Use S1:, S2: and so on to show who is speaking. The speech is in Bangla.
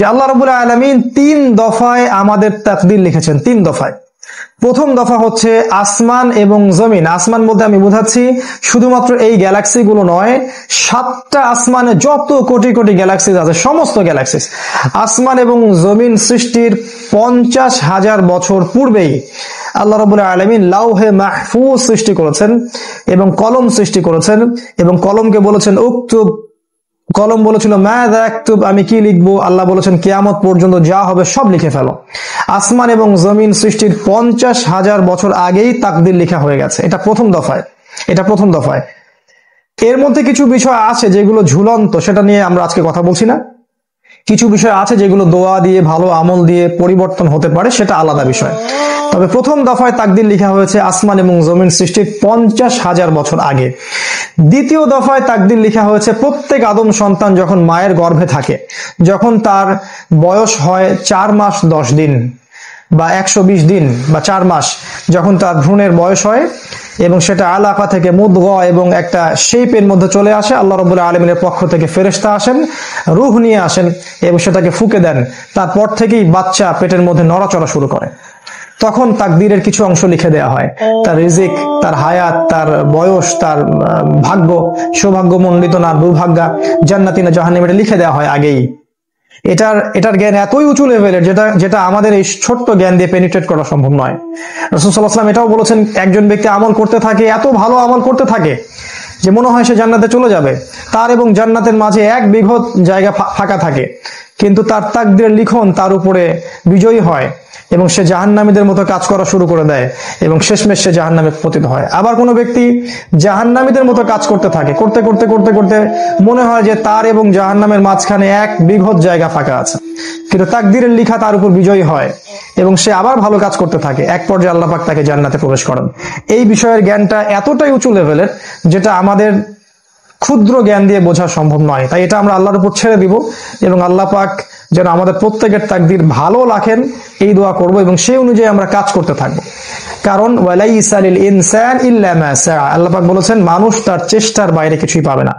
S1: যে আল্লাহ রাব্বুল আলামিন 3 দফায় আমাদের তাকদীর লিখেছেন, 3 দফায়। প্রথম দফা হচ্ছে আসমান এবং জমিন। আসমান বলতে আমি বোঝাচ্ছি শুধুমাত্র এই গ্যালাক্সি গুলো নয়, 7টা আসমানে যত কোটি কোটি গ্যালাক্সিস আছে, সমস্ত গ্যালাক্সিস। আসমান এবং জমিন সৃষ্টির 50,000 বছর পূর্বেই আল্লাহ রাব্বুল আলামিন লাউহে মাহফুজ সৃষ্টি করেছেন এবং কলম সৃষ্টি করেছেন, এবং কলমকে বলেছেন উকতুব। কলম বলেছিল মাযা আকতুব, আমি কি লিখবো? আল্লাহ বলেছেন কিয়ামত পর্যন্ত যা হবে সব লিখে ফেলো। আসমান এবং জমিন সৃষ্টির 50,000 বছর আগেই তাকদীর লেখা হয়ে গেছে। এটা প্রথম দফায়, এটা প্রথম দফায়। এর মধ্যে কিছু বিষয় আছে যেগুলো ঝুলন্ত, সেটা নিয়ে আমরা আজকে কথা বলছি না। কিছু বিষয় আছে যেগুলো দোয়া দিয়ে, ভালো আমল দিয়ে পরিবর্তন হতে পারে, সেটা আলাদা বিষয়। তবে প্রথম দফায় তাকদীর লেখা হয়েছে আসমান এবং জমিন সৃষ্টির 50,000 বছর আগে। দ্বিতীয় দফায় তাকদীর লেখা হয়েছে প্রত্যেক আদম সন্তান যখন মায়ের গর্ভে থাকে, যখন তার বয়স হয় 4 মাস 10 দিন বা 120 দিন বা 4 মাস, যখন তার ভ্রূণের বয়স হয় এবং সেটা আলাকা থেকে মুদগা এবং একটা শেপের মধ্যে চলে আসে, আল্লাহ রাব্বুল আলামিনের পক্ষ থেকে ফেরেশতা আসেন, রূহ নিয়ে আসেন এবং সেটাকে ফুঁকে দেন। তারপর থেকেই বাচ্চা পেটের মধ্যে নড়াচড়া শুরু করে। তখন তাকদীরের কিছু অংশ লিখে দেওয়া হয়, তার রিজিক, তার হায়াত, তার বয়স, তার ভাগ্য, সৌভাগ্যমণ্ডিত না দুর্ভাগ্যা, জান্নাতি না জাহান্নামী, এটা লিখে দেওয়া হয় আগেই। এটার জ্ঞান এতই উঁচু লেভেলের যেটা আমাদের এই ছোট্ট জ্ঞান দিয়ে পেনিট্রেট করা সম্ভব নয়। রাসূল সাল্লাল্লাহু আলাইহি ওয়াসাল্লাম এটাও বলেছেন, একজন ব্যক্তি আমল করতে থাকে, এত ভালো আমল করতে থাকে যে মনে হয় সে জান্নাতে চলে যাবে, তার এবং জান্নাতের মাঝে 1 বিঘত জায়গা ফাঁকা থাকে, কিন্তু তার তাকদীরের লিখন তার উপরে বিজয়ী হয় এবং সে জাহান্নামীদের মতো কাজ করা শুরু করে দেয় এবং শেষমেশ সে জাহান্নামে পতিত হয়। আবার কোনো ব্যক্তি জাহান্নামীদের মতো কাজ করতে থাকে, করতে করতে করতে করতে মনে হয় যে তার এবং জাহান্নামের মাঝখানে 1 বিঘত জায়গা ফাঁকা আছে, কিন্তু তাকদীরের লিখা তার উপর বিজয়ী হয় এবং সে আবার ভালো কাজ করতে থাকে। এক পর্যায়ে আল্লাহ পাক তাকে জান্নাতে প্রবেশ করেন। এই বিষয়ের জ্ঞানটা এতটাই উঁচু লেভেলের যেটা আমাদের ক্ষুদ্র জ্ঞান দিয়ে বোঝা সম্ভব নয়। তাই এটা আমরা আল্লাহর উপর ছেড়ে দিব এবং আল্লাহ পাক যেন আমাদের প্রত্যেকের তাকদীর ভালো রাখেন, এই দোয়া করব এবং সেই অনুযায়ী আমরা কাজ করতে থাকবো। কারণ ওয়ালাইসা লিল ইনসান ইল্লা মা সা, আল্লাহ পাক বলেছেন মানুষ তার চেষ্টার বাইরে কিছুই পাবে না।